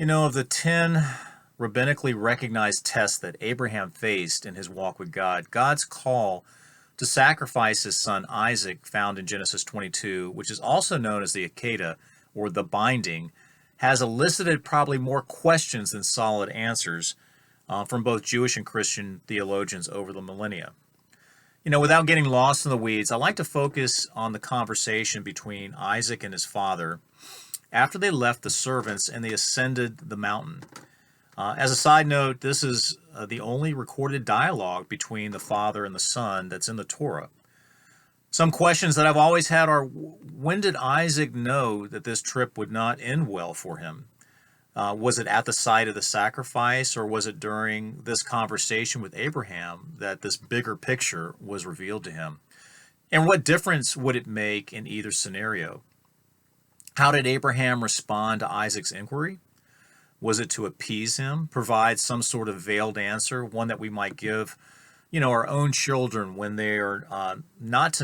Of the 10 rabbinically recognized tests that Abraham faced in his walk with God, God's call to sacrifice his son Isaac, found in Genesis 22, which is also known as the Akedah, or the binding, has elicited probably more questions than solid answers from both Jewish and Christian theologians over the millennia. Without getting lost in the weeds, I like to focus on the conversation between Isaac and his father after they left the servants and they ascended the mountain. As a side note, this is the only recorded dialogue between the father and the son that's in the Torah. Some questions that I've always had are, when did Isaac know that this trip would not end well for him? Was it at the site of the sacrifice, or was it during this conversation with Abraham that this bigger picture was revealed to him? And what difference would it make in either scenario? How did Abraham respond to Isaac's inquiry? Was it to appease him, provide some sort of veiled answer, one that we might give, our own children when they are not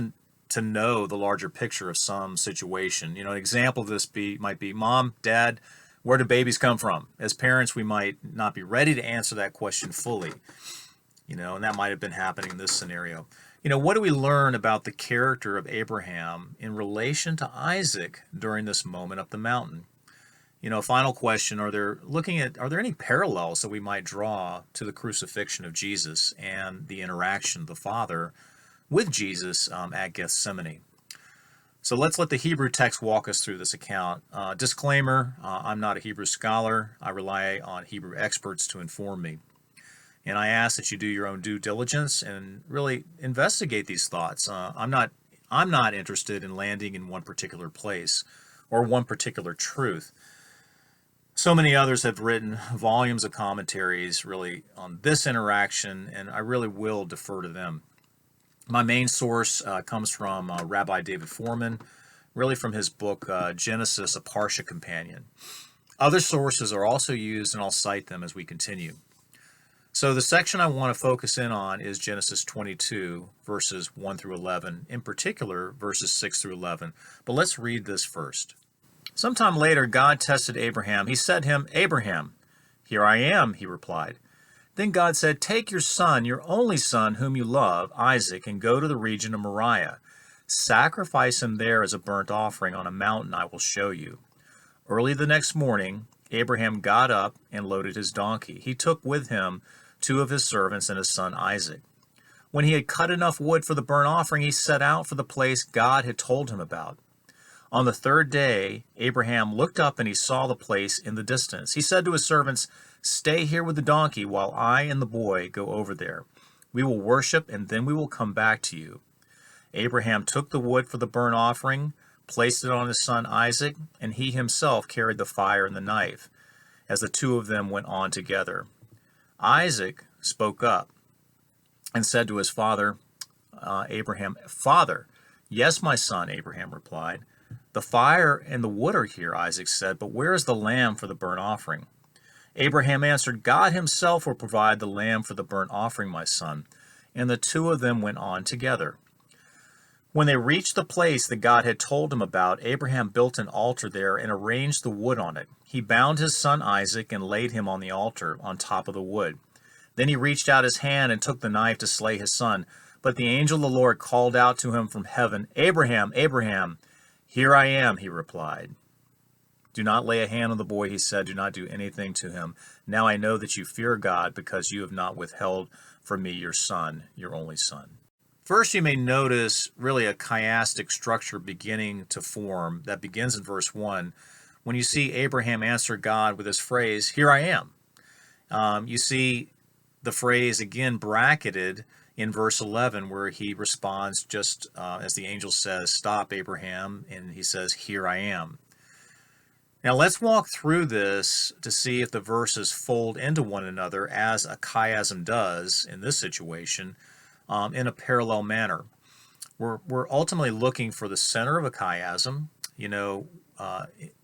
to know the larger picture of some situation? An example of this might be, Mom, Dad, where do babies come from? As parents, we might not be ready to answer that question fully, and that might have been happening in this scenario. What do we learn about the character of Abraham in relation to Isaac during this moment up the mountain? Final question, are there any parallels that we might draw to the crucifixion of Jesus and the interaction of the Father with Jesus at Gethsemane? So let's let the Hebrew text walk us through this account. Disclaimer, I'm not a Hebrew scholar. I rely on Hebrew experts to inform me. And I ask that you do your own due diligence and really investigate these thoughts. I'm not interested in landing in one particular place or one particular truth. So many others have written volumes of commentaries really on this interaction, and I really will defer to them. My main source comes from Rabbi David Foreman, really from his book Genesis, a Parsha Companion. Other sources are also used, and I'll cite them as we continue. So the section I want to focus in on is Genesis 22, verses 1 through 11, in particular, verses 6 through 11. But let's read this first. Sometime later, God tested Abraham. He said to him, "Abraham." "Here I am," he replied. Then God said, "Take your son, your only son, whom you love, Isaac, and go to the region of Moriah. Sacrifice him there as a burnt offering on a mountain I will show you." Early the next morning, Abraham got up and loaded his donkey. He took with him 2 of his servants and his son Isaac. When he had cut enough wood for the burnt offering, he set out for the place God had told him about. On the 3rd day, Abraham looked up and he saw the place in the distance. He said to his servants, "Stay here with the donkey while I and the boy go over there. We will worship and then we will come back to you." Abraham took the wood for the burnt offering, placed it on his son Isaac, and he himself carried the fire and the knife, as the 2 of them went on together. Isaac spoke up and said to his father, Abraham, "Father." "Yes, my son," Abraham replied. "The fire and the wood are here," Isaac said, "but where is the lamb for the burnt offering?" Abraham answered, "God himself will provide the lamb for the burnt offering, my son." And the 2 of them went on together. When they reached the place that God had told him about, Abraham built an altar there and arranged the wood on it. He bound his son Isaac and laid him on the altar on top of the wood. Then he reached out his hand and took the knife to slay his son. But the angel of the Lord called out to him from heaven, "Abraham, Abraham." "Here I am," he replied. "Do not lay a hand on the boy," he said. "Do not do anything to him. Now I know that you fear God, because you have not withheld from me your son, your only son." First, you may notice really a chiastic structure beginning to form that begins in verse 1 when you see Abraham answer God with this phrase, "Here I am." You see the phrase again bracketed in verse 11 where he responds just as the angel says, "Stop, Abraham," and he says, "Here I am." Now let's walk through this to see if the verses fold into one another as a chiasm does in this situation in a parallel manner. We're ultimately looking for the center of a chiasm,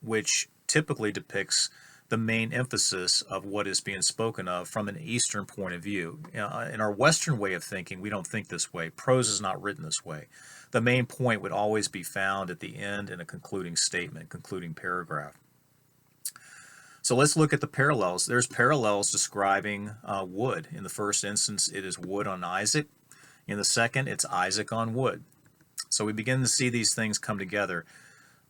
which typically depicts the main emphasis of what is being spoken of from an Eastern point of view. In our Western way of thinking, we don't think this way. Prose is not written this way. The main point would always be found at the end in a concluding statement, concluding paragraph. So let's look at the parallels. There's parallels describing wood. In the first instance, it is wood on Isaac. In the second, it's Isaac on wood. So we begin to see these things come together.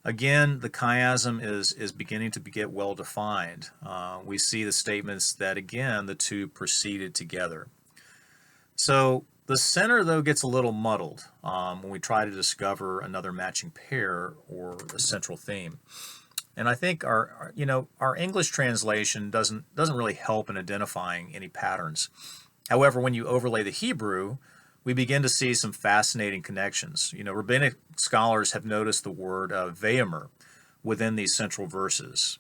Again, the chiasm is beginning to get well defined. We see the statements that, again, the two proceeded together. So the center, though, gets a little muddled when we try to discover another matching pair or a central theme. And I think our English translation doesn't really help in identifying any patterns. However, when you overlay the Hebrew, we begin to see some fascinating connections. Rabbinic scholars have noticed the word vayomer within these central verses.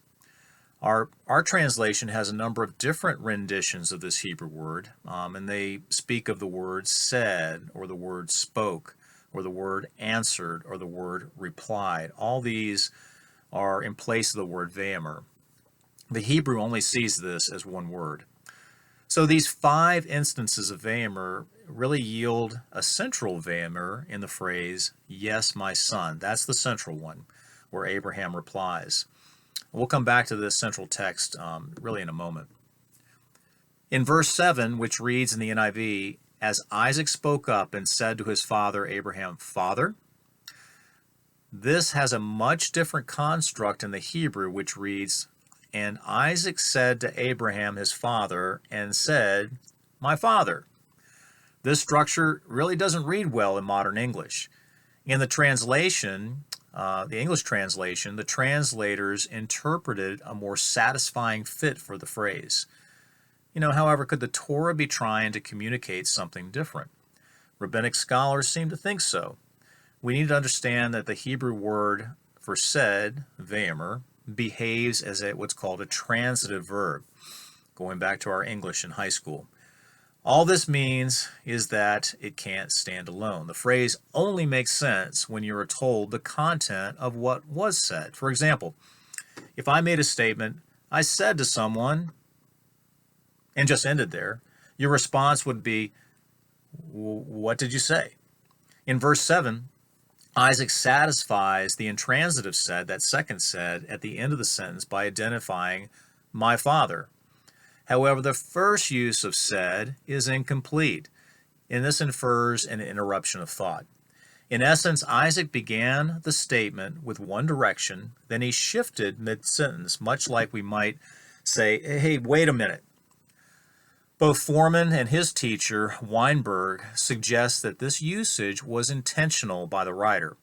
Our translation has a number of different renditions of this Hebrew word, and they speak of the word said, or the word spoke, or the word answered, or the word replied. All these are in place of the word vayomer. The Hebrew only sees this as one word. So these 5 instances of vayomer really yield a central vayomer in the phrase, yes, my son. That's the central one, where Abraham replies. We'll come back to this central text really in a moment. In verse 7, which reads in the NIV, as Isaac spoke up and said to his father Abraham, Father, this has a much different construct in the Hebrew, which reads, and Isaac said to Abraham his father and said, my father. This structure really doesn't read well in modern English. In the translation, the English translation, the translators interpreted a more satisfying fit for the phrase. However, could the Torah be trying to communicate something different? Rabbinic scholars seem to think so. We need to understand that the Hebrew word for said, vayomer, behaves as what's called a transitive verb, going back to our English in high school. All this means is that it can't stand alone. The phrase only makes sense when you are told the content of what was said. For example, if I made a statement, I said to someone, and just ended there, your response would be, what did you say? In verse 7, Isaac satisfies the intransitive said, that second said, at the end of the sentence by identifying my father. However, the first use of said is incomplete, and this infers an interruption of thought. In essence, Isaac began the statement with one direction, then he shifted mid-sentence, much like we might say, hey, wait a minute. Both Foreman and his teacher, Weinberg, suggest that this usage was intentional by the writer.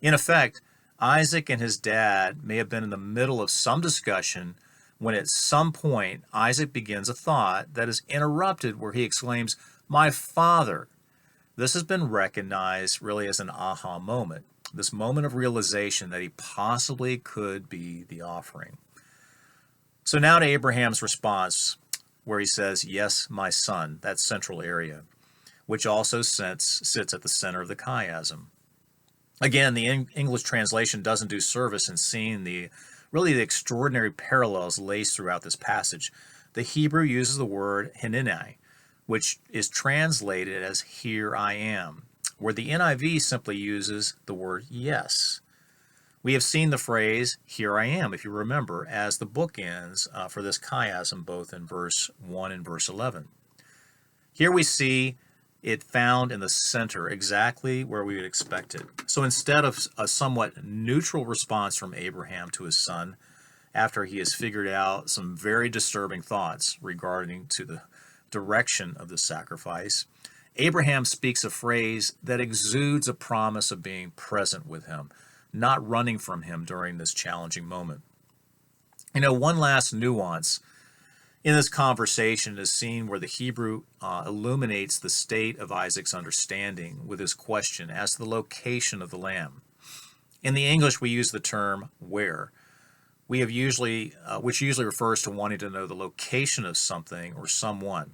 In effect, Isaac and his dad may have been in the middle of some discussion when at some point Isaac begins a thought that is interrupted where he exclaims, my father. This has been recognized really as an aha moment, this moment of realization that he possibly could be the offering. So now to Abraham's response, where he says, yes, my son, that central area, which also sits at the center of the chiasm. Again, the English translation doesn't do service in seeing the extraordinary parallels laced throughout this passage. The Hebrew uses the word hineni, which is translated as here I am, where the NIV simply uses the word yes. We have seen the phrase, here I am, if you remember, as the bookends for this chiasm, both in verse 1 and verse 11. Here we see it found in the center, exactly where we would expect it. So instead of a somewhat neutral response from Abraham to his son, after he has figured out some very disturbing thoughts regarding to the direction of the sacrifice, Abraham speaks a phrase that exudes a promise of being present with him, not running from him during this challenging moment. One last nuance in this conversation is seen where the Hebrew illuminates the state of Isaac's understanding with his question as to the location of the lamb. In the English, we use the term where, which usually refers to wanting to know the location of something or someone.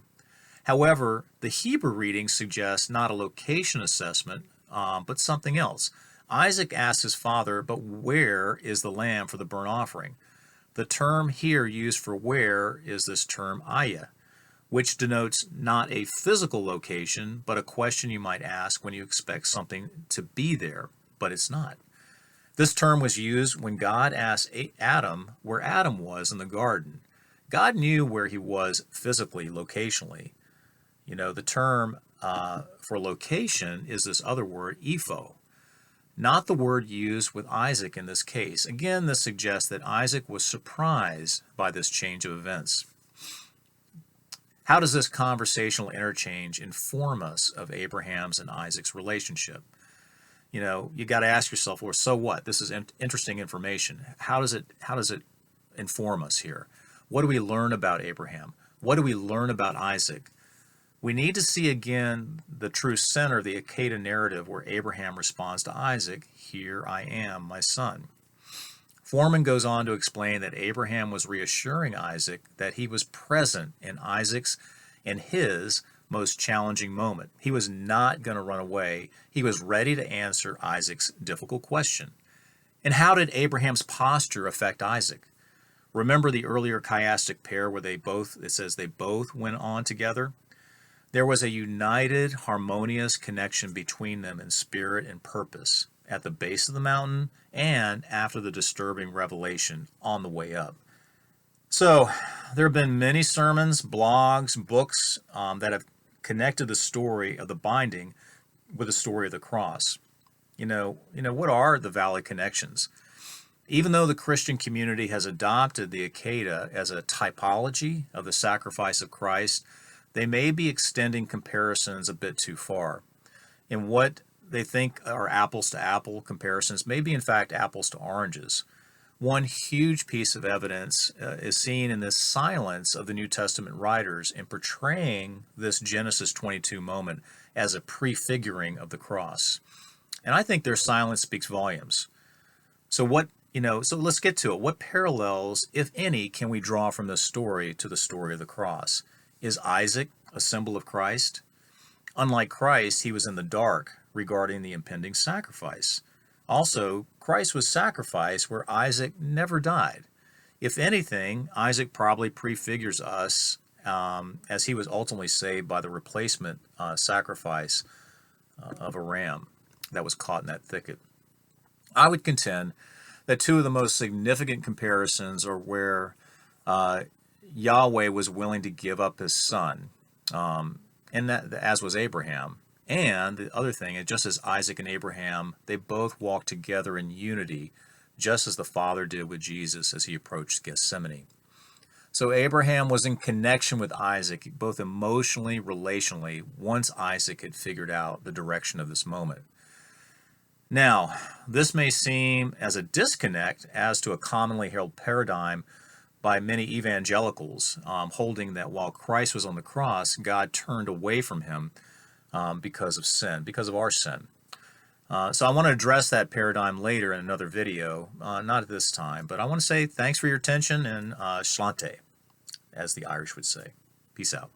However, the Hebrew reading suggests not a location assessment, but something else. Isaac asks his father, but where is the lamb for the burnt offering? The term here used for where is this term ayah, which denotes not a physical location, but a question you might ask when you expect something to be there, but it's not. This term was used when God asked Adam where Adam was in the garden. God knew where he was physically, locationally. You know, the term for location is this other word, epho, not the word used with Isaac in this case. Again, this suggests that Isaac was surprised by this change of events. How does this conversational interchange inform us of Abraham's and Isaac's relationship? You know, you got to ask yourself, well, so what? This is interesting information. How does it inform us here? What do we learn about Abraham? What do we learn about Isaac? We need to see again the true center of the Akedah narrative where Abraham responds to Isaac, "Here I am, my son." Foreman goes on to explain that Abraham was reassuring Isaac that he was present in Isaac's and his most challenging moment. He was not going to run away. He was ready to answer Isaac's difficult question. And how did Abraham's posture affect Isaac? Remember the earlier chiastic pair where it says they both went on together? There was a united, harmonious connection between them in spirit and purpose at the base of the mountain and after the disturbing revelation on the way up. So, there have been many sermons, blogs, books that have connected the story of the binding with the story of the cross. You know, what are the valid connections? Even though the Christian community has adopted the Akedah as a typology of the sacrifice of Christ, they may be extending comparisons a bit too far. And what they think are apples to apple comparisons may be in fact apples to oranges. One huge piece of evidence is seen in this silence of the New Testament writers in portraying this Genesis 22 moment as a prefiguring of the cross. And I think their silence speaks volumes. So let's get to it. What parallels, if any, can we draw from this story to the story of the cross? Is Isaac a symbol of Christ? Unlike Christ, he was in the dark regarding the impending sacrifice. Also, Christ was sacrificed where Isaac never died. If anything, Isaac probably prefigures us as he was ultimately saved by the replacement sacrifice of a ram that was caught in that thicket. I would contend that two of the most significant comparisons are where Yahweh was willing to give up his son, and that, as was Abraham. And the other thing is, just as Isaac and Abraham, they both walked together in unity, just as the Father did with Jesus as he approached Gethsemane. So Abraham was in connection with Isaac, both emotionally, relationally, once Isaac had figured out the direction of this moment. Now, this may seem as a disconnect as to a commonly held paradigm by many evangelicals, holding that while Christ was on the cross, God turned away from him because of sin, because of our sin. So I want to address that paradigm later in another video, not at this time, but I want to say thanks for your attention and slante, as the Irish would say. Peace out.